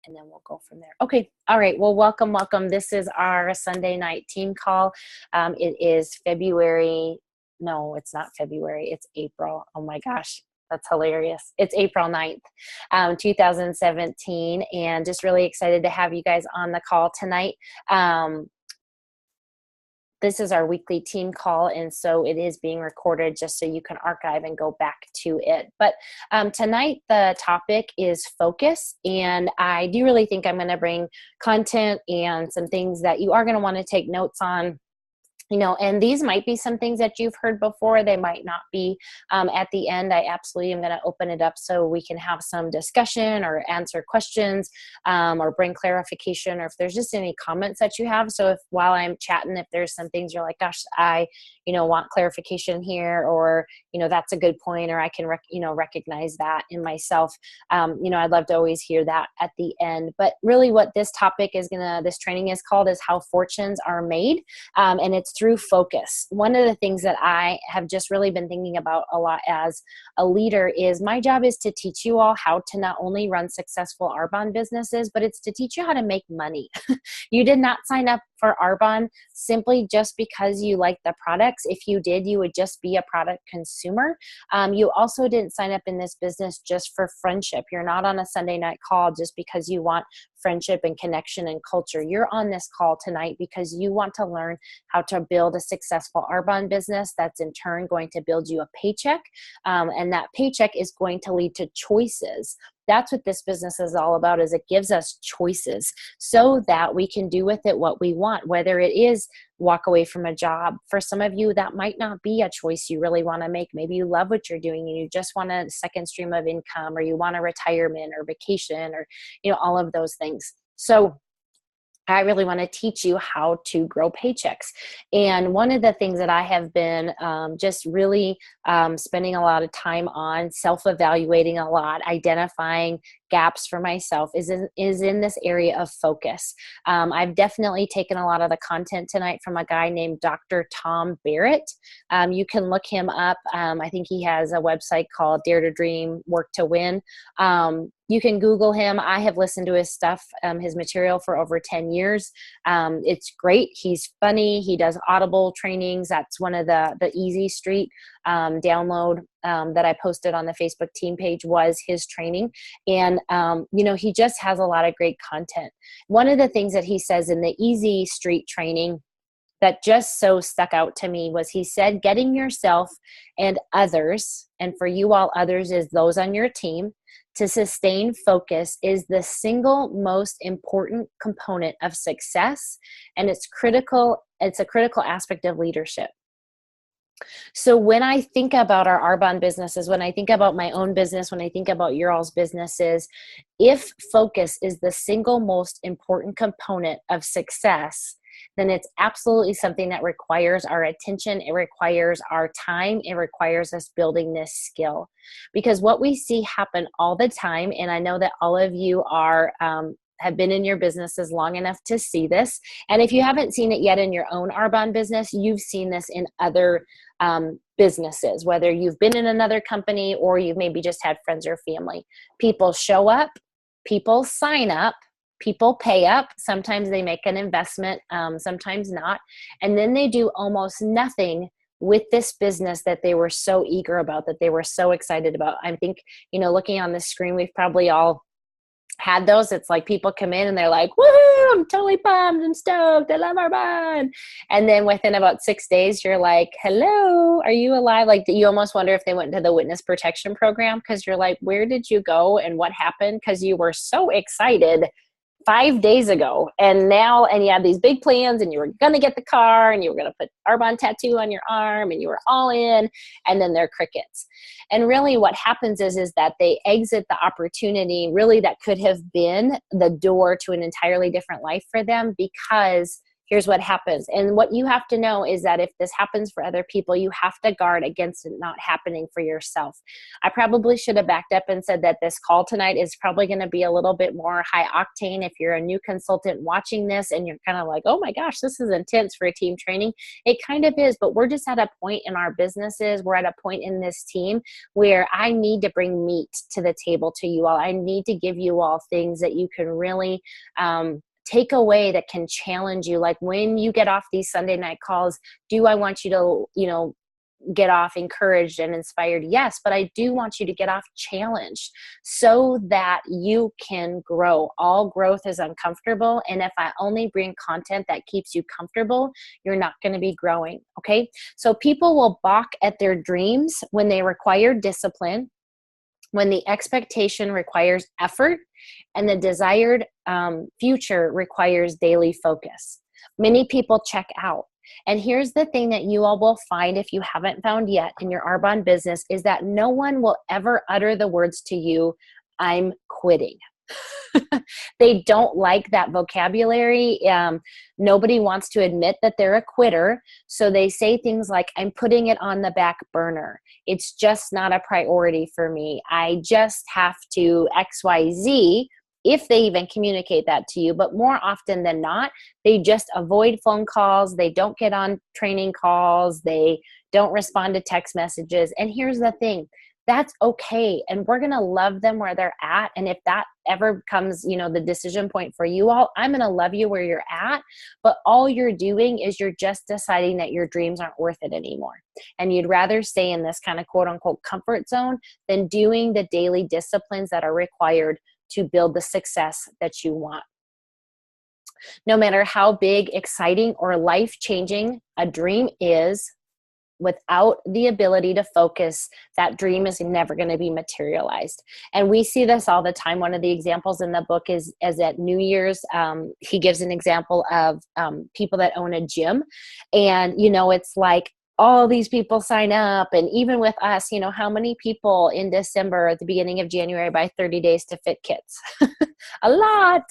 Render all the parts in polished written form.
and then we'll go from there. Okay. All right. Well, welcome. This is our Sunday night team call. It is February. No, it's not February. It's April. Oh my gosh. That's hilarious. It's April 9th, 2017, and just really excited to have you guys on the call tonight. This is our weekly team call, and so it is being recorded just so you can archive and go back to it. But tonight the topic is focus, and I do really think I'm going to bring content and some things that you are going to want to take notes on. And these might be some things that you've heard before. They might not be. At the end, I absolutely am going to open it up so we can have some discussion or answer questions or bring clarification, or if there's just any comments that you have. So if while I'm chatting, if there's some things you're like, gosh, I want clarification here, or, that's a good point, or I can, recognize that in myself. I'd love to always hear that at the end. But really what this topic this training is called is How Fortunes Are Made. And it's through focus. One of the things that I have just really been thinking about a lot as a leader is my job is to teach you all how to not only run successful Arbonne businesses, but it's to teach you how to make money. You did not sign up for Arbonne simply just because you like the products. If you did, you would just be a product consumer. You also didn't sign up in this business just for friendship. You're not on a Sunday night call just because you want friendship and connection and culture. You're on this call tonight because you want to learn how to build a successful Arbonne business that's in turn going to build you a paycheck. And that paycheck is going to lead to choices. That's what this business is all about, is it gives us choices so that we can do with it what we want, whether it is walk away from a job. For some of you, that might not be a choice you really want to make. Maybe you love what you're doing and you just want a second stream of income, or you want a retirement or vacation, or, all of those things. So I really want to teach you how to grow paychecks. And one of the things that I have been just really spending a lot of time on, self-evaluating a lot, identifying gaps for myself is in this area of focus. I've definitely taken a lot of the content tonight from a guy named Dr. Tom Barrett. You can look him up. I think he has a website called Dare to Dream, Work to Win. You can Google him. I have listened to his stuff, his material for over 10 years. It's great. He's funny. He does Audible trainings. That's one of the Easy Street download that I posted on the Facebook team page was his training. And, he just has a lot of great content. One of the things that he says in the Easy Street training that just so stuck out to me was he said, getting yourself and others, and for you all, others is those on your team, to sustain focus is the single most important component of success, and it's a critical aspect of leadership. So when I think about our Arbonne businesses, when I think about my own business, when I think about your all's businesses, if focus is the single most important component of success, then it's absolutely something that requires our attention. It requires our time. It requires us building this skill. Because what we see happen all the time, and I know that all of you have been in your businesses long enough to see this. And if you haven't seen it yet in your own Arbonne business, you've seen this in other businesses, whether you've been in another company or you've maybe just had friends or family. People show up, people sign up, people pay up. Sometimes they make an investment, sometimes not. And then they do almost nothing with this business that they were so eager about, that they were so excited about. I think, looking on the screen, we've probably all had those. It's like people come in and they're like, woohoo, I'm totally pumped, I'm stoked, I love Arbonne. And then within about 6 days, you're like, hello, are you alive? Like, you almost wonder if they went to the witness protection program, because you're like, where did you go and what happened? Because you were so excited 5 days ago, and you had these big plans, and you were going to get the car, and you were going to put Arbonne tattoo on your arm, and you were all in, and then they're crickets. And really what happens is that they exit the opportunity really that could have been the door to an entirely different life for them, because here's what happens. And what you have to know is that if this happens for other people, you have to guard against it not happening for yourself. I probably should have backed up and said that this call tonight is probably going to be a little bit more high octane. If you're a new consultant watching this and you're kind of like, oh my gosh, this is intense for a team training, it kind of is, but we're just at a point in our businesses, we're at a point in this team where I need to bring meat to the table to you all. I need to give you all things that you can really take away that can challenge you. Like when you get off these Sunday night calls, do I want you to, get off encouraged and inspired? Yes, but I do want you to get off challenged so that you can grow. All growth is uncomfortable. And if I only bring content that keeps you comfortable, you're not going to be growing. Okay. So people will balk at their dreams when they require discipline, when the expectation requires effort, and the desired future requires daily focus. Many people check out. And here's the thing that you all will find, if you haven't found yet in your Arbonne business, is that no one will ever utter the words to you, I'm quitting. They don't like that vocabulary. Nobody wants to admit that they're a quitter. So they say things like, I'm putting it on the back burner. It's just not a priority for me. I just have to XYZ, if they even communicate that to you. But more often than not, they just avoid phone calls. They don't get on training calls. They don't respond to text messages. And here's the thing. That's okay. And we're going to love them where they're at. And if that ever becomes, the decision point for you all, I'm going to love you where you're at. But all you're doing is you're just deciding that your dreams aren't worth it anymore. And you'd rather stay in this kind of quote unquote comfort zone than doing the daily disciplines that are required to build the success that you want. No matter how big, exciting, or life-changing a dream is, without the ability to focus, that dream is never going to be materialized. And we see this all the time. One of the examples in the book is at New Year's, he gives an example of people that own a gym. And, it's like, all these people sign up. And even with us, how many people in December at the beginning of January buy 30 days to fit kits? A lot.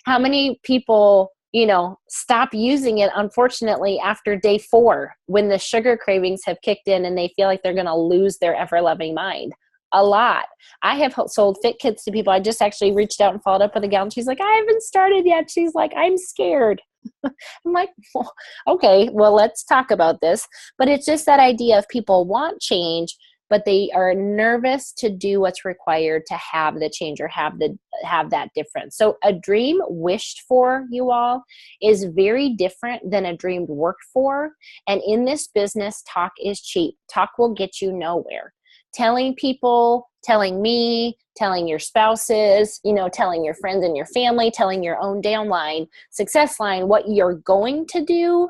How many people, stop using it, unfortunately, after day 4, when the sugar cravings have kicked in and they feel like they're going to lose their ever-loving mind? A lot. I have sold fit kits to people. I just actually reached out and followed up with a gal, and she's like, I haven't started yet. She's like, I'm scared. I'm like, well, okay, well, let's talk about this. But it's just that idea of people want change, but they are nervous to do what's required to have the change or have that difference. So a dream wished for, you all, is very different than a dream worked for. And in this business, talk is cheap. Talk will get you nowhere. Telling people, telling me, telling your spouses, telling your friends and your family, telling your own downline, success line, what you're going to do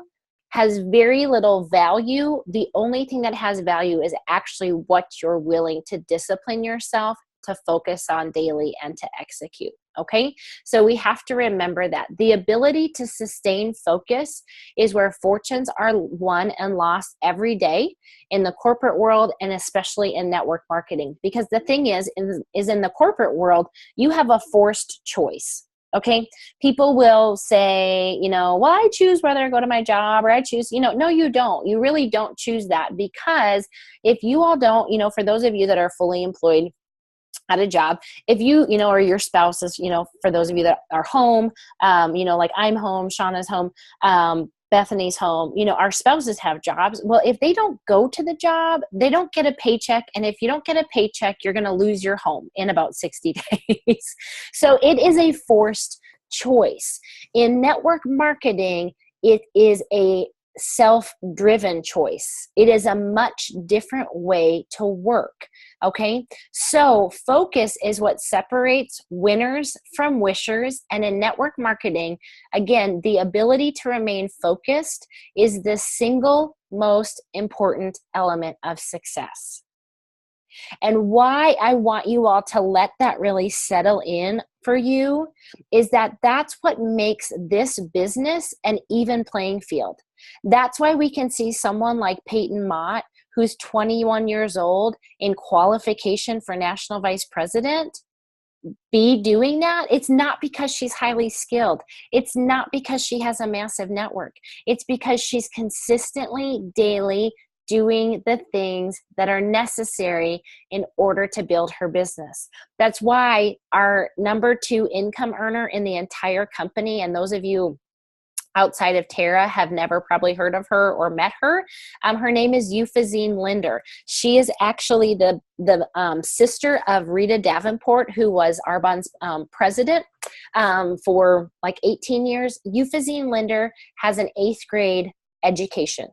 has very little value. The only thing that has value is actually what you're willing to discipline yourself to focus on daily and to execute. Okay. So we have to remember that the ability to sustain focus is where fortunes are won and lost every day in the corporate world, and especially in network marketing. Because the thing is in the corporate world, you have a forced choice. Okay. People will say, well, I choose whether I go to my job, or I choose, no, you don't. You really don't choose that, because if you all don't, for those of you that are fully employed at a job, if you, or your spouse is, for those of you that are home, like I'm home, Shauna's home, Bethany's home, our spouses have jobs. Well, if they don't go to the job, they don't get a paycheck. And if you don't get a paycheck, you're going to lose your home in about 60 days. So it is a forced choice. In network marketing, it is a self-driven choice. It is a much different way to work. Okay. So focus is what separates winners from wishers. And in network marketing, again, the ability to remain focused is the single most important element of success. And why I want you all to let that really settle in for you is that that's what makes this business an even playing field. That's why we can see someone like Peyton Mott, who's 21 years old, in qualification for national vice president, be doing that, it's not because she's highly skilled. It's not because she has a massive network. It's because she's consistently, daily doing the things that are necessary in order to build her business. That's why our number 2 income earner in the entire company, and those of you outside of Tara have never probably heard of her or met her. Her name is Euphazine Linder. She is actually the sister of Rita Davenport, who was Arbonne's president for like 18 years. Euphazine Linder has an 8th grade education.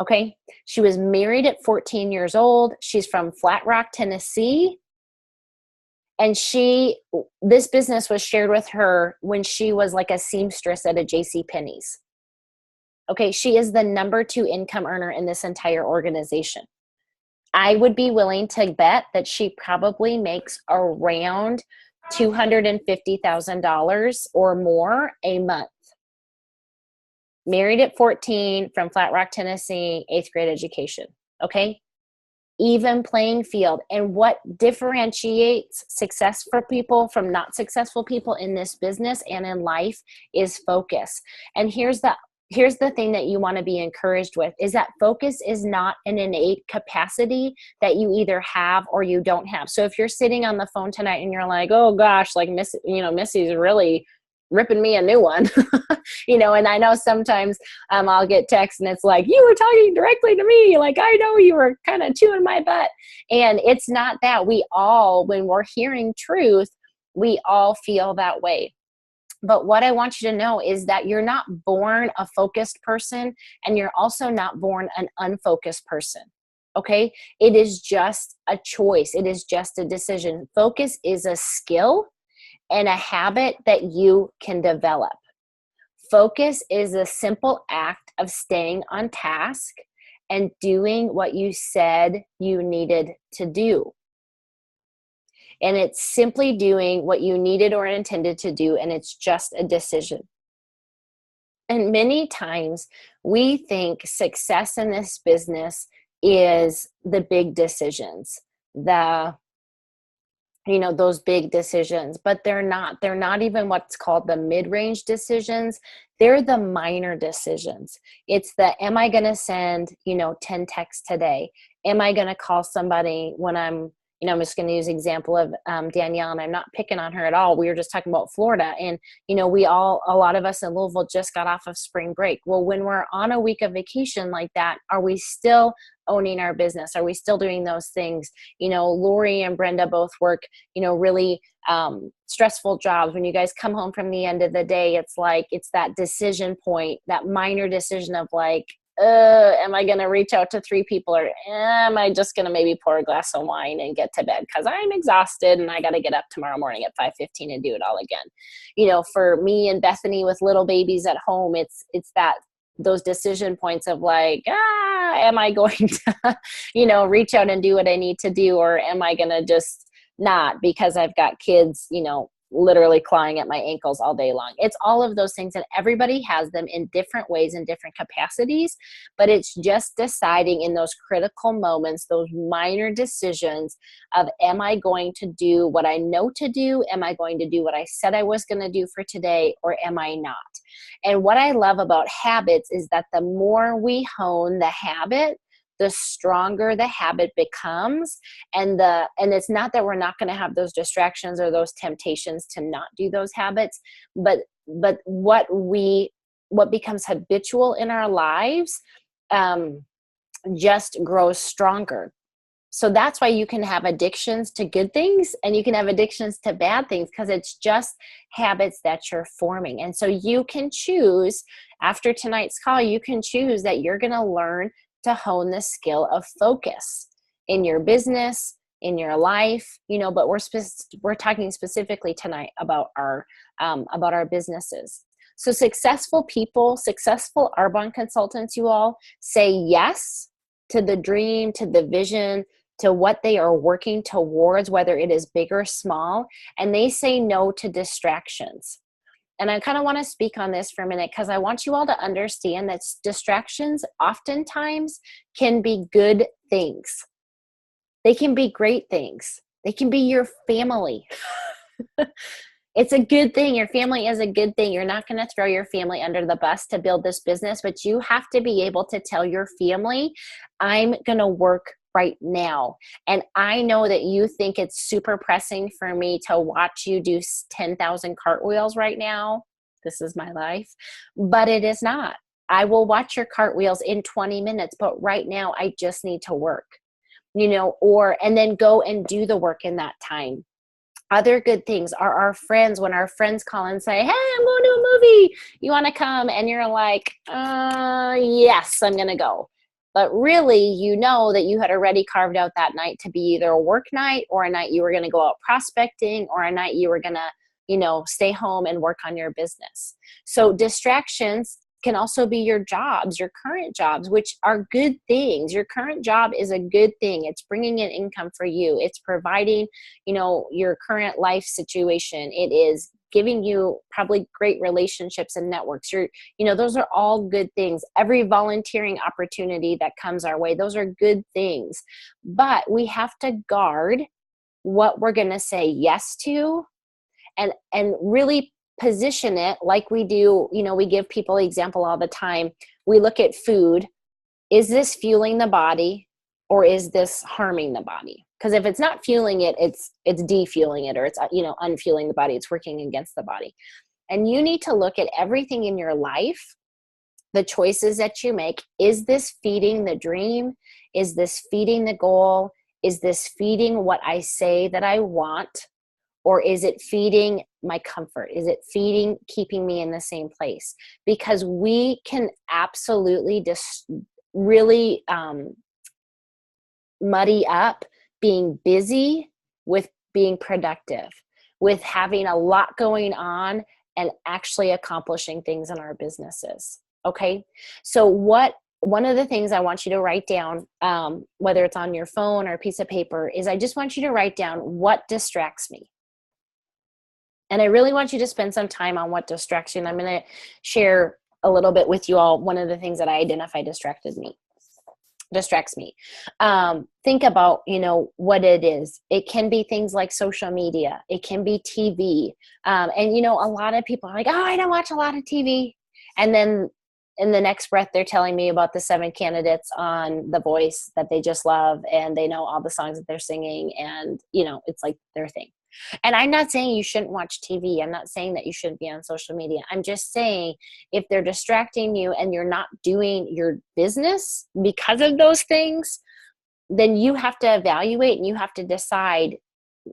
Okay. She was married at 14 years old. She's from Flat Rock, Tennessee. And this business was shared with her when she was like a seamstress at a JCPenney's. Okay, she is the number 2 income earner in this entire organization. I would be willing to bet that she probably makes around $250,000 or more a month. Married at 14, from Flat Rock, Tennessee, 8th grade education. Okay? Even playing field. And what differentiates successful people from not successful people in this business and in life is focus. And here's the thing that you want to be encouraged with, is that focus is not an innate capacity that you either have or you don't have. So if you're sitting on the phone tonight and you're like, oh gosh, like Missy's really ripping me a new one, and I know sometimes I'll get texts and it's like, you were talking directly to me. Like, I know you were kind of chewing my butt. And it's not that. We all, when we're hearing truth, we all feel that way. But what I want you to know is that you're not born a focused person, and you're also not born an unfocused person. Okay? It is just a choice. It is just a decision. Focus is a skill and a habit that you can develop. Focus is a simple act of staying on task and doing what you said you needed to do. And it's simply doing what you needed or intended to do, and it's just a decision. And many times we think success in this business is the big decisions, those big decisions, but they're not. They're not even what's called the mid-range decisions. They're the minor decisions. It's am I going to send, 10 texts today? Am I going to call somebody when I'm just going to use the example of Danielle, and I'm not picking on her at all. We were just talking about Florida, and, a lot of us in Louisville just got off of spring break. Well, when we're on a week of vacation like that, are we still owning our business? Are we still doing those things? Lori and Brenda both work, really stressful jobs. When you guys come home from the end of the day, it's that decision point, that minor decision of like, am I going to reach out to 3 people, or am I just going to maybe pour a glass of wine and get to bed because I'm exhausted and I got to get up tomorrow morning at 5:15 and do it all again. For me and Bethany with little babies at home, it's those decision points of like, am I going to, reach out and do what I need to do, or am I going to just not because I've got kids, literally clawing at my ankles all day long. It's all of those things, and everybody has them in different ways, in different capacities, but it's just deciding in those critical moments, those minor decisions of, am I going to do what I know to do? Am I going to do what I said I was going to do for today, or am I not? And what I love about habits is that the more we hone the habit, the stronger the habit becomes. And it's not that we're not going to have those distractions or those temptations to not do those habits, but what becomes habitual in our lives just grows stronger. So that's why you can have addictions to good things and you can have addictions to bad things, because it's just habits that you're forming. And so you can choose, after tonight's call, you can choose that you're going to learn to hone the skill of focus in your business, in your life, but we're talking specifically tonight about our businesses. So successful people, successful Arbonne consultants, you all say yes to the dream, to the vision, to what they are working towards, whether it is big or small, and they say no to distractions. And I kind of want to speak on this for a minute, because I want you all to understand that distractions oftentimes can be good things. They can be great things. They can be your family. It's a good thing. Your family is a good thing. You're not going to throw your family under the bus to build this business, but you have to be able to tell your family, I'm going to work right now. And I know that you think it's super pressing for me to watch you do 10,000 cartwheels right now. This is my life, but it is not. I will watch your cartwheels in 20 minutes, but right now I just need to work, and then go and do the work in that time. Other good things are our friends. When our friends call and say, hey, I'm going to a movie, you want to come? And you're like, yes, I'm going to go. But really, that you had already carved out that night to be either a work night or a night you were going to go out prospecting or a night you were going to, stay home and work on your business. So distractions can also be your jobs, your current jobs, which are good things. Your current job is a good thing. It's bringing in income for you. It's providing, your current life situation. It is giving you probably great relationships and networks. Those are all good things. Every volunteering opportunity that comes our way, those are good things. But we have to guard what we're going to say yes to and really position it like we do. We give people the example all the time. We look at food. Is this fueling the body or is this harming the body? Because if it's not fueling it, it's defueling it, or it's, unfueling the body. It's working against the body. And you need to look at everything in your life, the choices that you make. Is this feeding the dream? Is this feeding the goal? Is this feeding what I say that I want? Or is it feeding my comfort? Is it keeping me in the same place? Because we can absolutely just really muddy up being busy with being productive, with having a lot going on and actually accomplishing things in our businesses. Okay. So one of the things I want you to write down, whether it's on your phone or a piece of paper, is I just want you to write down what distracts me. And I really want you to spend some time on what distracts you. And I'm going to share a little bit with you all one of the things that I identify distracts me. Think about, what it is. It can be things like social media. It can be TV. And, a lot of people are like, oh, I don't watch a lot of TV. And then in the next breath, they're telling me about the 7 candidates on The Voice that they just love. And they know all the songs that they're singing. And, it's like their thing. And I'm not saying you shouldn't watch TV. I'm not saying that you shouldn't be on social media. I'm just saying if they're distracting you and you're not doing your business because of those things, then you have to evaluate and you have to decide,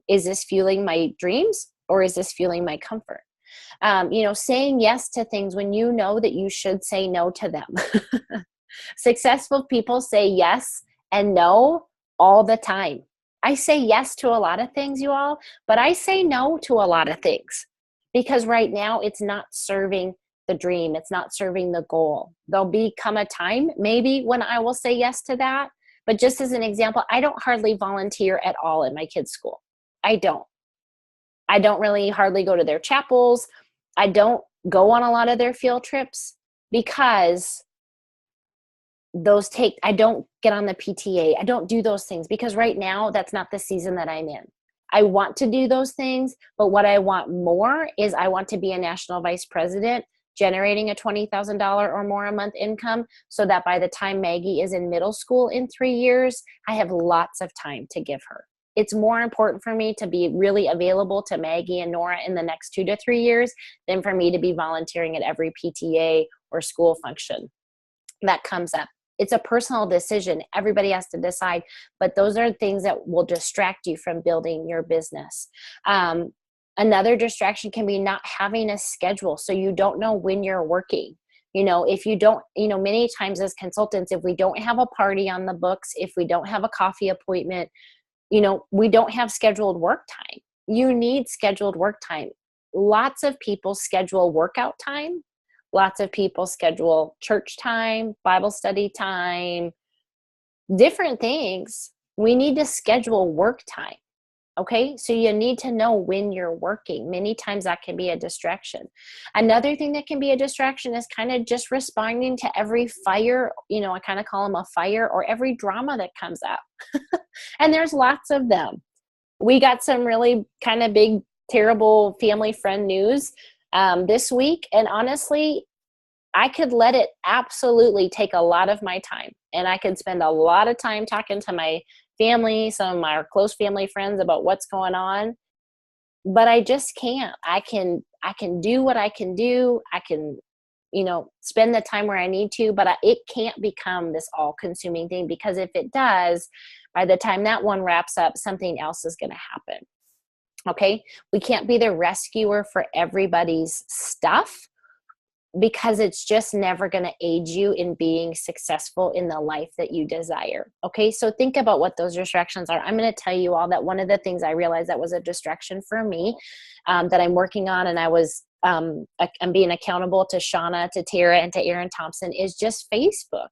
is this fueling my dreams or is this fueling my comfort? Saying yes to things when you know that you should say no to them. Successful people say yes and no all the time. I say yes to a lot of things, you all, but I say no to a lot of things because right now it's not serving the dream. It's not serving the goal. There'll become a time maybe when I will say yes to that. But just as an example, I don't hardly volunteer at all in my kids' school. I don't really hardly go to their chapels. I don't go on a lot of their field trips because I don't get on the PTA. I don't do those things because right now that's not the season that I'm in. I want to do those things, but what I want more is I want to be a national vice president generating a $20,000 or more a month income so that by the time Maggie is in middle school in 3 years, I have lots of time to give her. It's more important for me to be really available to Maggie and Nora in the next 2 to 3 years than for me to be volunteering at every PTA or school function that comes up. It's a personal decision. Everybody has to decide, but those are things that will distract you from building your business. Another distraction can be not having a schedule. So you don't know when you're working. If you don't, many times as consultants, if we don't have a party on the books, if we don't have a coffee appointment, we don't have scheduled work time. You need scheduled work time. Lots of people schedule workout time. Lots of people schedule church time, Bible study time, different things. We need to schedule work time. Okay, so you need to know when you're working. Many times that can be a distraction. Another thing that can be a distraction is kind of just responding to every fire, I kind of call them a fire, or every drama that comes up. And there's lots of them. we got some really kind of big, terrible family friend news this week. And honestly, I could let it absolutely take a lot of my time, and I could spend a lot of time talking to my family, some of my close family friends about what's going on, but I just can't. I can do what I can do. I can, spend the time where I need to, but it can't become this all consuming thing, because if it does, by the time that one wraps up, something else is going to happen. Okay. We can't be the rescuer for everybody's stuff, because it's just never going to aid you in being successful in the life that you desire. Okay, so think about what those distractions are. I'm going to tell you all that one of the things I realized that was a distraction for me, that I'm working on, and I'm being accountable to Shauna, to Tara, and to Aaron Thompson, is just Facebook.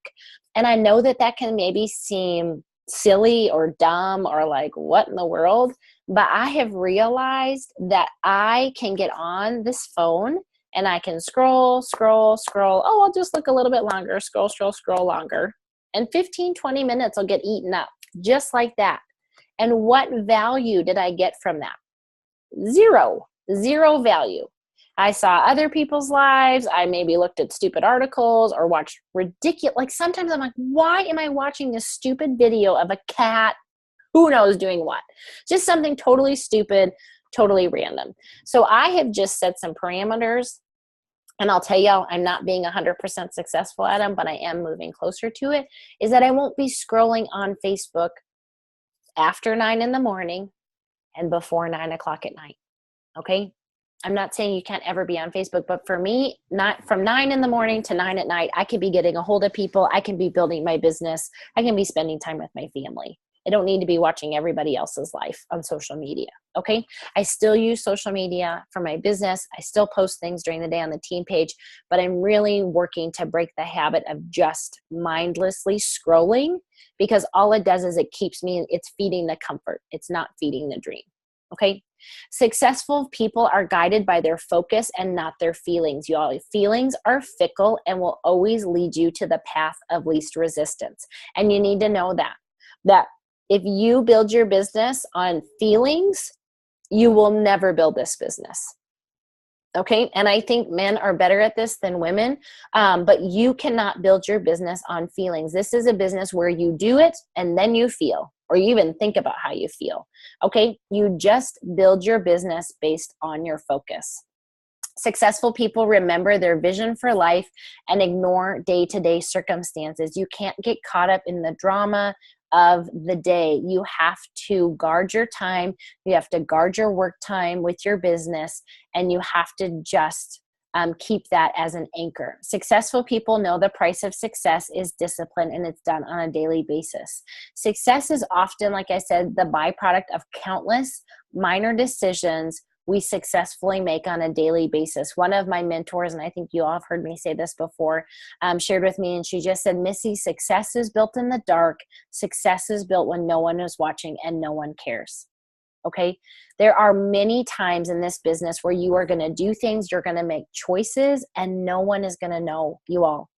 And I know that can maybe seem silly or dumb or like, what in the world? But I have realized that I can get on this phone and I can scroll. Oh, I'll just look a little bit longer, scroll longer. And 15, 20 minutes will get eaten up just like that. And what value did I get from that? Zero value. I saw other people's lives. I maybe looked at stupid articles or watched ridiculous. Like sometimes I'm like, why am I watching this stupid video of a cat? Who knows doing what? Just something totally stupid, totally random. So I have just set some parameters, and I'll tell you, I'm not being 100% successful at them, but I am moving closer to it, is that I won't be scrolling on Facebook after 9 in the morning and before 9 o'clock at night. Okay. I'm not saying you can't ever be on Facebook, but for me, not from 9 in the morning to 9 at night, I could be getting a hold of people. I can be building my business. I can be spending time with my family. I don't need to be watching everybody else's life on social media. Okay. I still use social media for my business. I still post things during the day on the team page, but I'm really working to break the habit of just mindlessly scrolling, because all it does is it's feeding the comfort. It's not feeding the dream. Okay. Successful people are guided by their focus and not their feelings. Y'all, feelings are fickle and will always lead you to the path of least resistance. And you need to know that if you build your business on feelings, you will never build this business. Okay. And I think men are better at this than women. But you cannot build your business on feelings. This is a business where you do it and then you feel, or you even think about how you feel. Okay. You just build your business based on your focus. Successful people remember their vision for life and ignore day-to-day circumstances. You can't get caught up in the drama of the day. You have to guard your time. You have to guard your work time with your business, and you have to just keep that as an anchor. Successful people know the price of success is discipline, and it's done on a daily basis. Success is often, like I said, the byproduct of countless minor decisions we successfully make on a daily basis. One of my mentors, and I think you all have heard me say this before, shared with me, and she just said, Missy, success is built in the dark. Success is built when no one is watching and no one cares. Okay. There are many times in this business where you are going to do things, you're going to make choices, and no one is going to know, you all.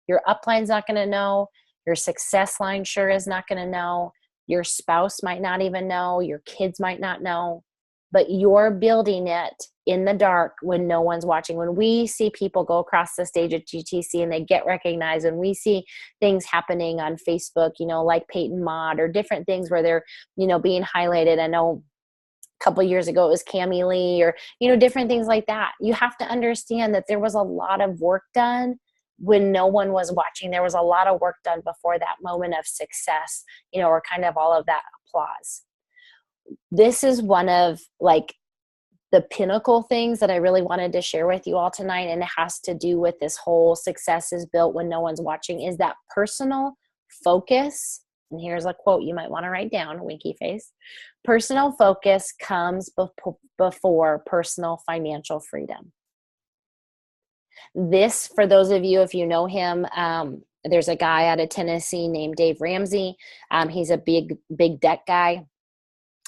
Your upline's not going to know. Your success line sure is not going to know. Your spouse might not even know. Your kids might not know. But you're building it in the dark when no one's watching. When we see people go across the stage at GTC and they get recognized, and we see things happening on Facebook, like Peyton Mott or different things where they're, being highlighted. I know a couple years ago it was Cammie Lee, or, different things like that. You have to understand that there was a lot of work done when no one was watching. There was a lot of work done before that moment of success, or kind of all of that applause. This is one of the pinnacle things that I really wanted to share with you all tonight. And it has to do with this whole success is built when no one's watching, is that personal focus. And here's a quote you might want to write down, winky face. Personal focus comes before personal financial freedom. This, for those of you, if you know him, there's a guy out of Tennessee named Dave Ramsey. He's a big debt guy.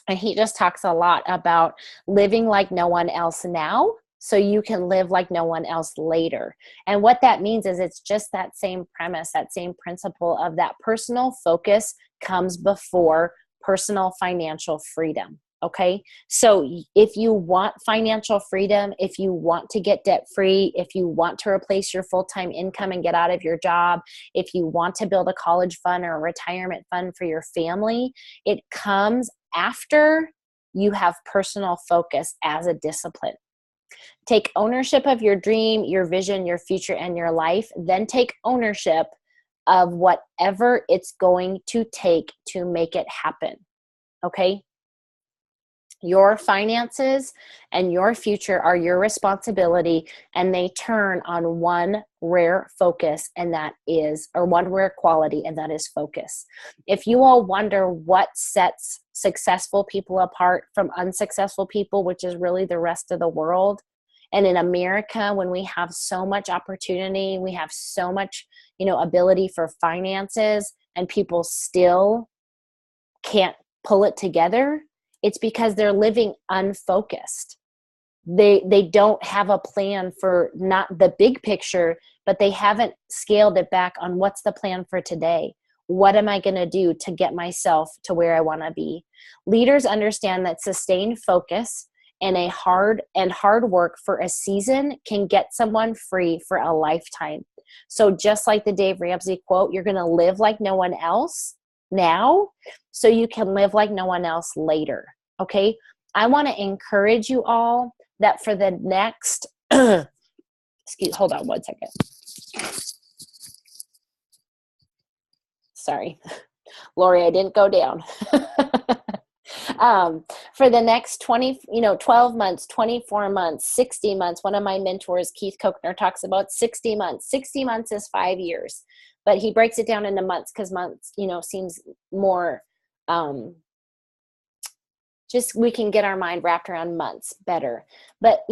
And he just talks a lot about living like no one else now, so you can live like no one else later. And what that means is it's just that same premise, that same principle of that personal focus comes before personal financial freedom. Okay. So if you want financial freedom, if you want to get debt free, if you want to replace your full-time income and get out of your job, if you want to build a college fund or a retirement fund for your family, it comes after you have personal focus as a discipline. Take ownership of your dream, your vision, your future, and your life. Then take ownership of whatever it's going to take to make it happen. Okay? Your finances and your future are your responsibility, and they turn on one rare focus, and that is, or one rare quality, and that is focus. If you all wonder what sets successful people apart from unsuccessful people, which is really the rest of the world, and in America, when we have so much opportunity, we have so much, ability for finances, and people still can't pull it together, it's because they're living unfocused. They don't have a plan for not the big picture, but they haven't scaled it back on what's the plan for today. What am I going to do to get myself to where I want to be? Leaders understand that sustained focus and hard work for a season can get someone free for a lifetime. So just like the Dave Ramsey quote, you're going to live like no one else now, so you can live like no one else later. Okay. I want to encourage you all that for the next, hold on one second. Sorry, Lori, I didn't go down. For the next 12 months, 24 months, 60 months, one of my mentors, Keith Kochner, talks about 60 months. 60 months is 5 years, but he breaks it down into months because months, seems more, just we can get our mind wrapped around months better. But,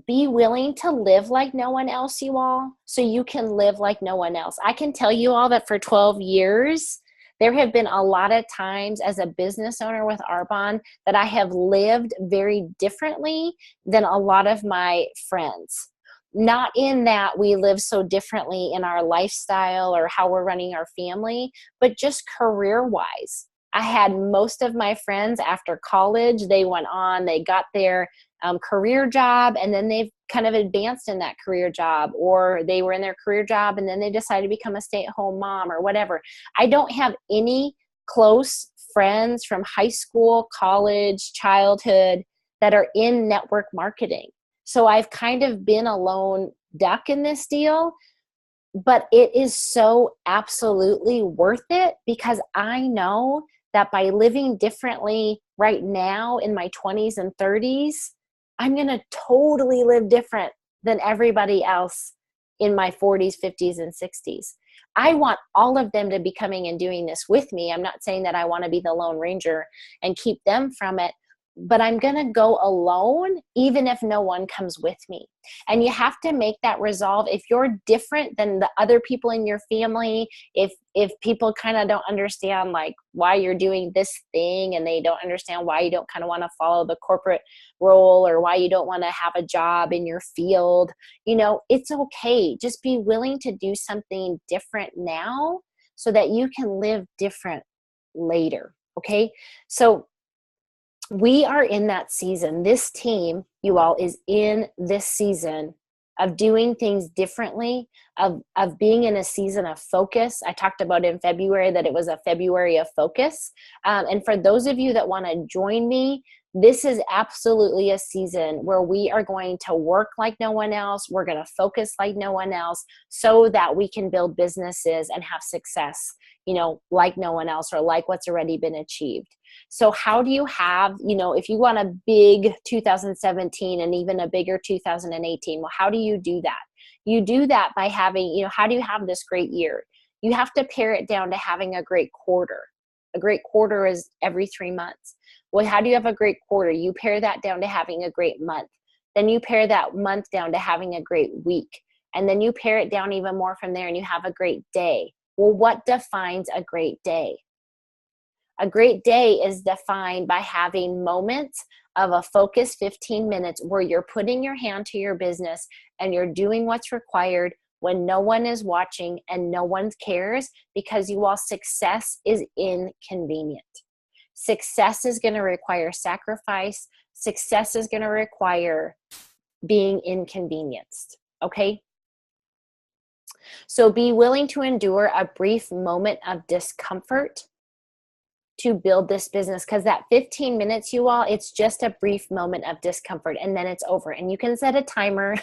be willing to live like no one else, you all, so you can live like no one else. I can tell you all that for 12 years, there have been a lot of times as a business owner with Arbonne that I have lived very differently than a lot of my friends. Not in that we live so differently in our lifestyle or how we're running our family, but just career-wise. I had most of my friends after college, they got their career job, and then they've kind of advanced in that career job, or they were in their career job and then they decided to become a stay-at-home mom or whatever. I don't have any close friends from high school, college, childhood that are in network marketing. So I've kind of been a lone duck in this deal, but it is so absolutely worth it because I know that by living differently right now in my 20s and 30s, I'm going to totally live different than everybody else in my 40s, 50s, and 60s. I want all of them to be coming and doing this with me. I'm not saying that I want to be the Lone Ranger and keep them from it, but I'm going to go alone even if no one comes with me. And you have to make that resolve. If you're different than the other people in your family, if people kind of don't understand like why you're doing this thing, and they don't understand why you don't kind of want to follow the corporate role, or why you don't want to have a job in your field, it's okay. Just be willing to do something different now so that you can live different later. Okay. So we are in that season. This team, you all, is in this season of doing things differently, of being in a season of focus. I talked about in February that it was a February of focus. And for those of you that want to join me, this is absolutely a season where we are going to work like no one else. We're going to focus like no one else so that we can build businesses and have success, like no one else, or like what's already been achieved. So how do you have, if you want a big 2017 and even a bigger 2018, well, how do you do that? You do that by having, how do you have this great year? You have to pare it down to having a great quarter. A great quarter is every 3 months. Well, how do you have a great quarter? You pare that down to having a great month. Then you pare that month down to having a great week. And then you pare it down even more from there and you have a great day. Well, what defines a great day? A great day is defined by having moments of a focused 15 minutes where you're putting your hand to your business and you're doing what's required when no one is watching and no one cares, because you all, success is inconvenient. Success is going to require sacrifice. Success is going to require being inconvenienced. Okay? So be willing to endure a brief moment of discomfort to build this business, because that 15 minutes, you all, it's just a brief moment of discomfort and then it's over. And you can set a timer,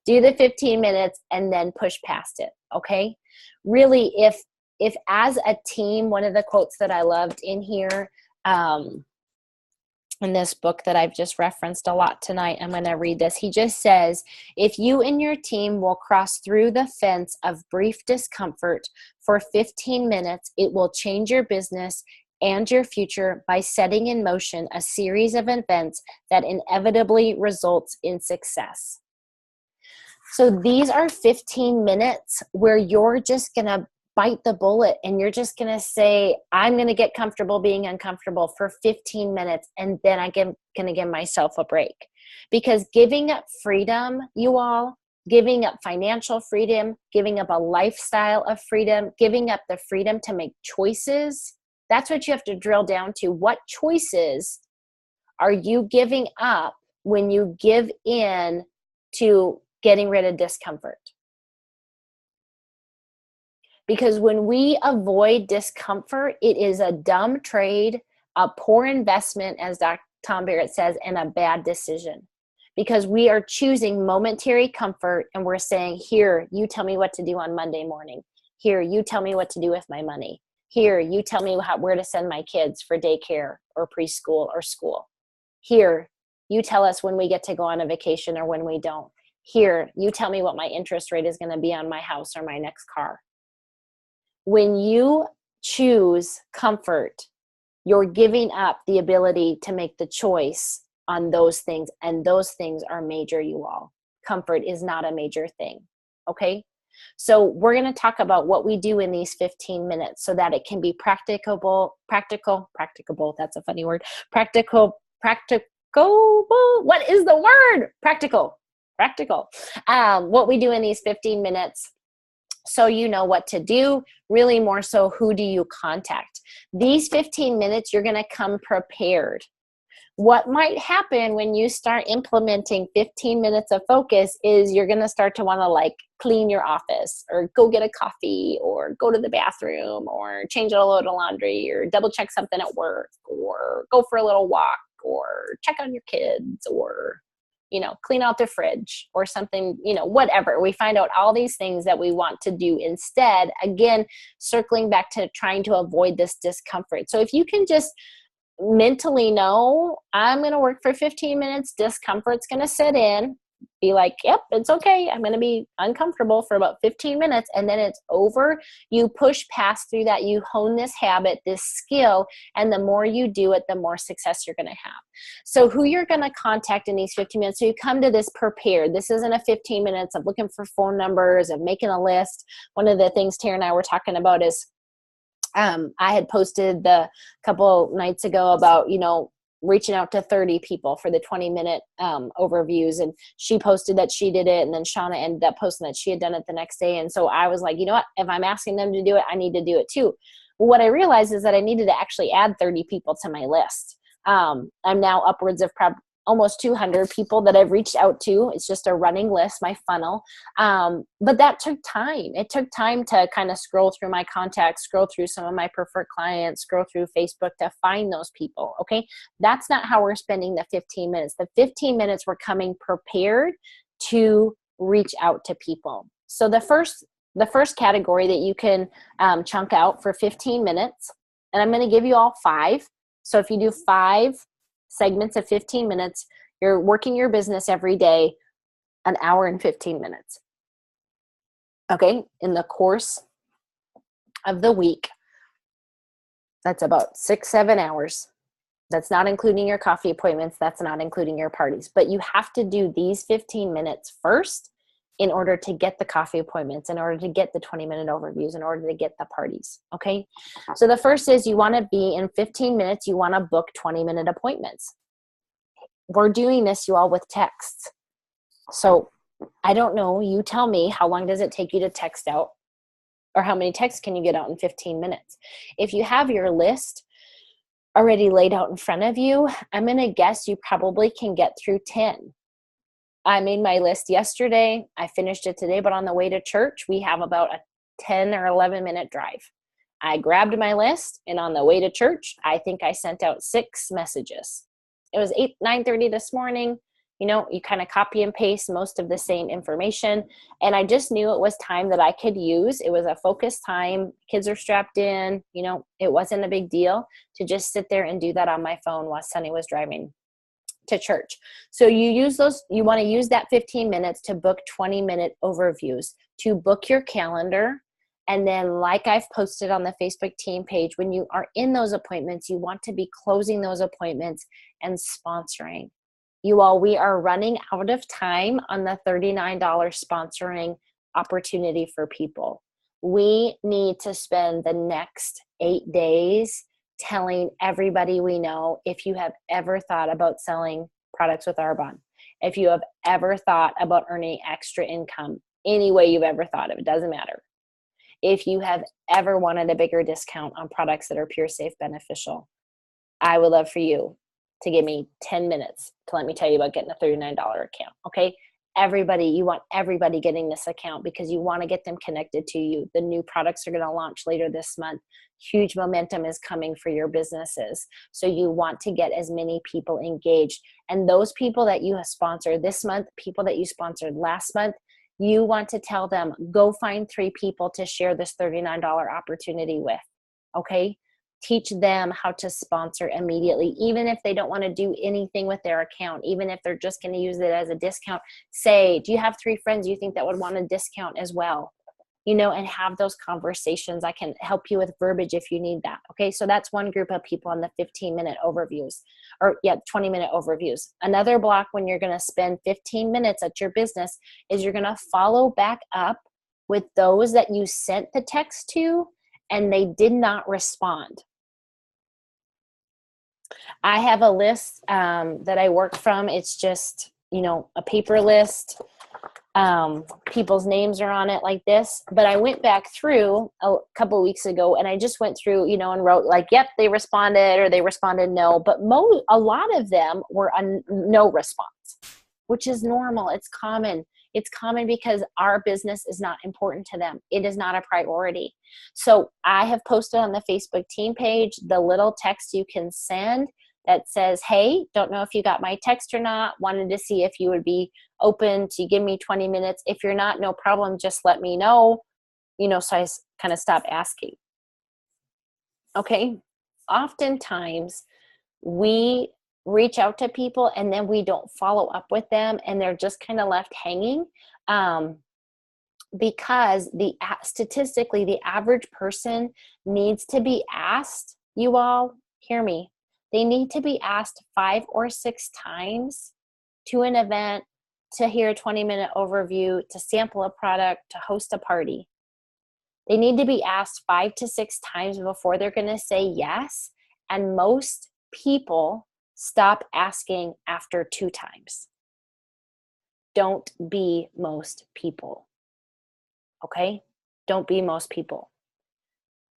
do the 15 minutes and then push past it. Okay? Really, if as a team, one of the quotes that I loved in here, in this book that I've just referenced a lot tonight, I'm going to read this. He just says, if you and your team will cross through the fence of brief discomfort for 15 minutes, it will change your business and your future by setting in motion a series of events that inevitably results in success. So these are 15 minutes where you're just going to bite the bullet and you're just going to say, I'm going to get comfortable being uncomfortable for 15 minutes. And then I'm going to give myself a break, because giving up freedom, you all, giving up financial freedom, giving up a lifestyle of freedom, giving up the freedom to make choices. That's what you have to drill down to. What choices are you giving up when you give in to getting rid of discomfort? Because when we avoid discomfort, it is a dumb trade, a poor investment, as Dr. Tom Barrett says, and a bad decision. Because we are choosing momentary comfort and we're saying, here, you tell me what to do on Monday morning. Here, you tell me what to do with my money. Here, you tell me where to send my kids for daycare or preschool or school. Here, you tell us when we get to go on a vacation or when we don't. Here, you tell me what my interest rate is going to be on my house or my next car. When you choose comfort, you're giving up the ability to make the choice on those things, and those things are major, you all. Comfort is not a major thing, okay? So we're going to talk about what we do in these 15 minutes so that it can be practicable, that's a funny word, practical, what is the word? Practical. What we do in these 15 minutes, so you know what to do, really more so who do you contact. These 15 minutes, you're going to come prepared. What might happen when you start implementing 15 minutes of focus is you're going to start to want to clean your office or go get a coffee or go to the bathroom or change a load of laundry or double check something at work or go for a little walk or check on your kids or clean out the fridge or something, whatever. We find out all these things that we want to do instead. Again, circling back to trying to avoid this discomfort. So if you can just mentally know, I'm going to work for 15 minutes, discomfort's going to set in, be like, yep, it's okay. I'm going to be uncomfortable for about 15 minutes and then it's over. You push past through that. You hone this habit, this skill, and the more you do it, the more success you're going to have. So who you're going to contact in these 15 minutes, so you come to this prepared. This isn't a 15 minutes of looking for phone numbers, of making a list. One of the things Tara and I were talking about is I had posted the couple nights ago about, reaching out to 30 people for the 20-minute overviews. And she posted that she did it. And then Shauna ended up posting that she had done it the next day. And so I was like, you know what? If I'm asking them to do it, I need to do it too. Well, what I realized is that I needed to actually add 30 people to my list. I'm now upwards of almost 200 people that I've reached out to. It's just a running list, my funnel. But that took time. It took time to kind of scroll through my contacts, scroll through some of my preferred clients, scroll through Facebook to find those people. Okay. That's not how we're spending the 15 minutes. The 15 minutes we're coming prepared to reach out to people. So the first category that you can chunk out for 15 minutes, and I'm going to give you all 5. So if you do 5 segments of 15 minutes, you're working your business every day, an hour and 15 minutes. Okay. In the course of the week, that's about 6-7 hours. That's not including your coffee appointments. That's not including your parties, but you have to do these 15 minutes first in order to get the coffee appointments, in order to get the 20-minute overviews, in order to get the parties. Okay. So the first is you want to be in 15 minutes. You want to book 20-minute appointments. We're doing this, you all, with texts. So I don't know. You tell me, how long does it take you to text out, or how many texts can you get out in 15 minutes? If you have your list, already laid out in front of you, I'm going to guess you probably can get through 10. I made my list yesterday. I finished it today, but on the way to church, we have about a 10 or 11-minute drive. I grabbed my list, and on the way to church, I think I sent out 6 messages. It was 9:30 this morning. You kind of copy and paste most of the same information. And I just knew it was time that I could use. It was a focused time. Kids are strapped in. It wasn't a big deal to just sit there and do that on my phone while Sunny was driving to church. So you want to use that 15 minutes to book 20-minute overviews, to book your calendar. And then, like I've posted on the Facebook team page, when you are in those appointments, you want to be closing those appointments and sponsoring. You all, we are running out of time on the $39 sponsoring opportunity for people. We need to spend the next 8 days telling everybody we know, if you have ever thought about selling products with Arbonne, if you have ever thought about earning extra income, any way you've ever thought of it, doesn't matter. If you have ever wanted a bigger discount on products that are Pure Safe beneficial, I would love for you to give me 10 minutes to let me tell you about getting a $39 account. Okay. You want everybody getting this account because you want to get them connected to you. The new products are going to launch later this month. Huge momentum is coming for your businesses. So you want to get as many people engaged. And those people that you have sponsored this month, people that you sponsored last month, you want to tell them, go find 3 people to share this $39 opportunity with. Okay. Teach them how to sponsor immediately, even if they don't want to do anything with their account, even if they're just going to use it as a discount. Say, do you have 3 friends you think that would want a discount as well? And have those conversations. I can help you with verbiage if you need that. Okay, so that's one group of people on the 15-minute overviews, 20-minute overviews. Another block when you're going to spend 15 minutes at your business is you're going to follow back up with those that you sent the text to and they did not respond. I have a list that I work from. It's just, a paper list. People's names are on it like this. But I went back through a couple of weeks ago and I just went through, and wrote like, yep, they responded or they responded no. But a lot of them were a no response, which is normal. It's common. It's common because our business is not important to them. It is not a priority. So I have posted on the Facebook team page the little text you can send that says, hey, don't know if you got my text or not. Wanted to see if you would be open to give me 20 minutes. If you're not, no problem. Just let me know. So I kind of stop asking. Okay. Oftentimes we reach out to people and then we don't follow up with them and they're just kind of left hanging because statistically the average person needs to be asked, you all hear me, they need to be asked 5 or 6 times to an event, to hear a 20-minute overview, to sample a product, to host a party. They need to be asked 5 to 6 times before they're going to say yes. And most people stop asking after 2 times. Don't be most people. Okay? Don't be most people.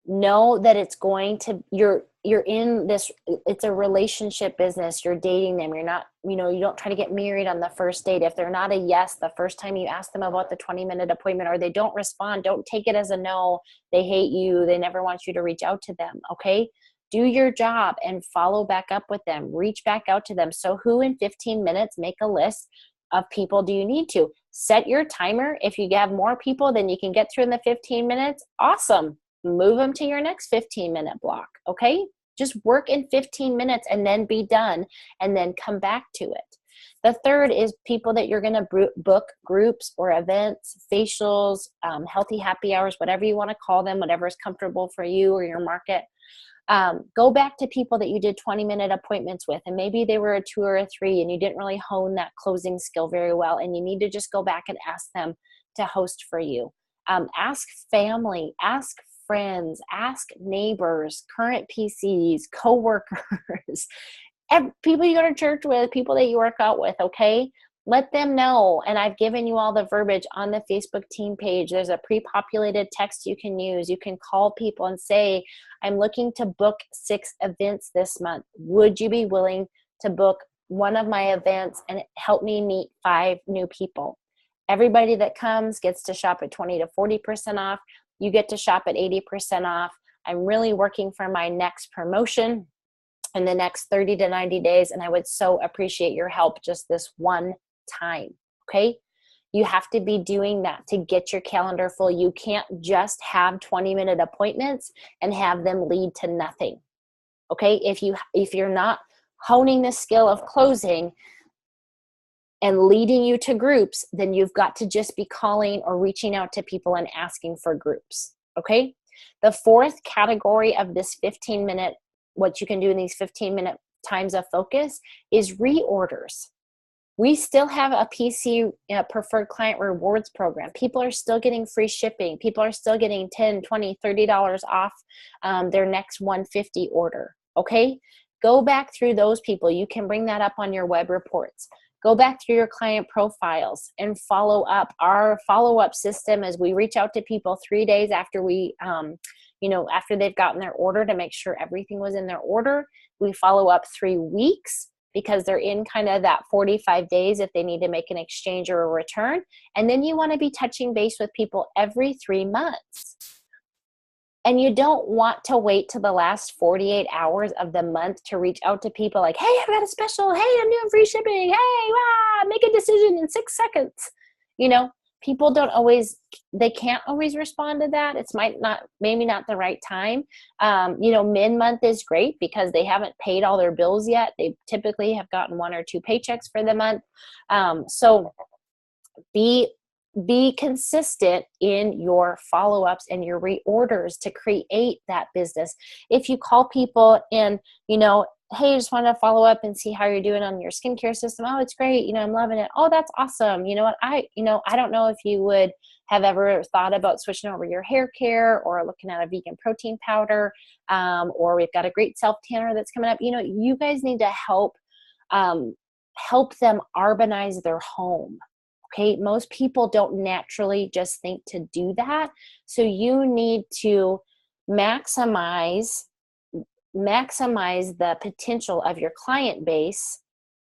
Know that it's going to, you're in this, it's a relationship business. You're dating them. You're not, you don't try to get married on the first date. If they're not a yes, the first time you ask them about the 20-minute appointment or they don't respond, don't take it as a no. They hate you. They never want you to reach out to them. Okay? Do your job and follow back up with them. Reach back out to them. So who in 15 minutes, make a list of people do you need to. Set your timer. If you have more people than you can get through in the 15 minutes, awesome. Move them to your next 15-minute block, okay? Just work in 15 minutes and then be done and then come back to it. The third is people that you're going to book groups or events, facials, healthy happy hours, whatever you want to call them, whatever is comfortable for you or your market. Go back to people that you did 20-minute appointments with, and maybe they were a 2 or a 3 and you didn't really hone that closing skill very well, and you need to just go back and ask them to host for you. Ask family, ask friends, ask neighbors, current PCs, coworkers, people you go to church with, people that you work out with, okay? Let them know. And I've given you all the verbiage on the Facebook team page. There's a pre-populated text you can use. You can call people and say, I'm looking to book 6 events this month. Would you be willing to book one of my events and help me meet 5 new people? Everybody that comes gets to shop at 20 to 40% off. You get to shop at 80% off. I'm really working for my next promotion in the next 30 to 90 days, and I would so appreciate your help just this one time, okay? You have to be doing that to get your calendar full. You can't just have 20-minute appointments and have them lead to nothing, okay? If you're not honing the skill of closing and leading you to groups, then you've got to just be calling or reaching out to people and asking for groups, okay? The fourth category of this 15-minute, what you can do in these 15-minute times of focus, is reorders. We still have a PC, preferred client rewards program. People are still getting free shipping. People are still getting $10, $20, $30 off their next 150 order, okay? Go back through those people. You can bring that up on your web reports. Go back through your client profiles and follow up. Our follow-up system is we reach out to people 3 days after we, after they've gotten their order to make sure everything was in their order. We follow up 3 weeks because they're in kind of that 45 days if they need to make an exchange or a return. And then you want to be touching base with people every 3 months. And you don't want to wait till the last 48 hours of the month to reach out to people like, hey, I've got a special. Hey, I'm doing free shipping. Hey, wow, make a decision in 6 seconds. People they can't always respond to that. It's maybe not the right time. Mid-month is great because they haven't paid all their bills yet. They typically have gotten 1 or 2 paychecks for the month. So be consistent in your follow-ups and your reorders to create that business. If you call people and, hey, I just want to follow up and see how you're doing on your skincare system. Oh, it's great. I'm loving it. Oh, that's awesome. You know what? I don't know if you would have ever thought about switching over your hair care or looking at a vegan protein powder, or we've got a great self tanner that's coming up. You guys need to help them urbanize their home. Okay, most people don't naturally just think to do that. So you need to maximize the potential of your client base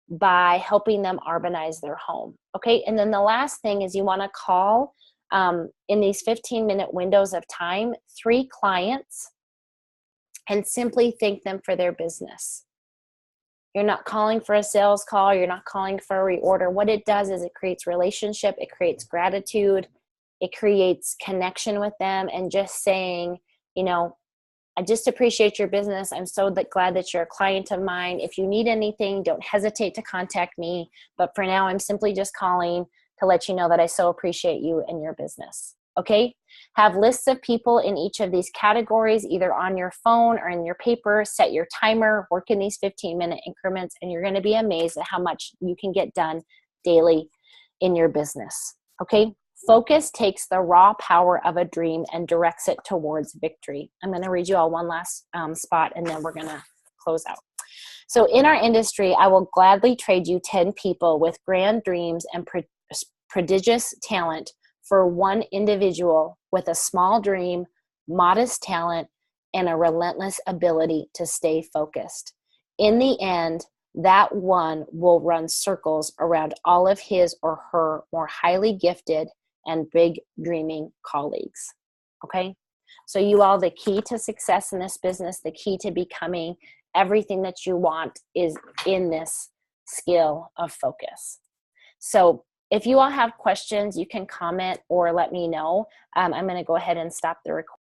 by helping them urbanize their home. Okay, and then the last thing is you want to call in these 15-minute windows of time 3 clients and simply thank them for their business. You're not calling for a sales call. You're not calling for a reorder. What it does is it creates relationship. It creates gratitude. It creates connection with them, and just saying, I just appreciate your business. I'm so glad that you're a client of mine. If you need anything, don't hesitate to contact me. But for now, I'm simply just calling to let you know that I so appreciate you and your business. Okay? Have lists of people in each of these categories, either on your phone or in your paper. Set your timer, work in these 15-minute increments, and you're going to be amazed at how much you can get done daily in your business. Okay? Focus takes the raw power of a dream and directs it towards victory. I'm going to read you all one last spot, and then we're going to close out. So in our industry, I will gladly trade you 10 people with grand dreams and prodigious talent for one individual with a small dream, modest talent, and a relentless ability to stay focused. In the end, that one will run circles around all of his or her more highly gifted and big dreaming colleagues. Okay? So you all, the key to success in this business, the key to becoming everything that you want is in this skill of focus. So if you all have questions, you can comment or let me know. I'm going to go ahead and stop the recording.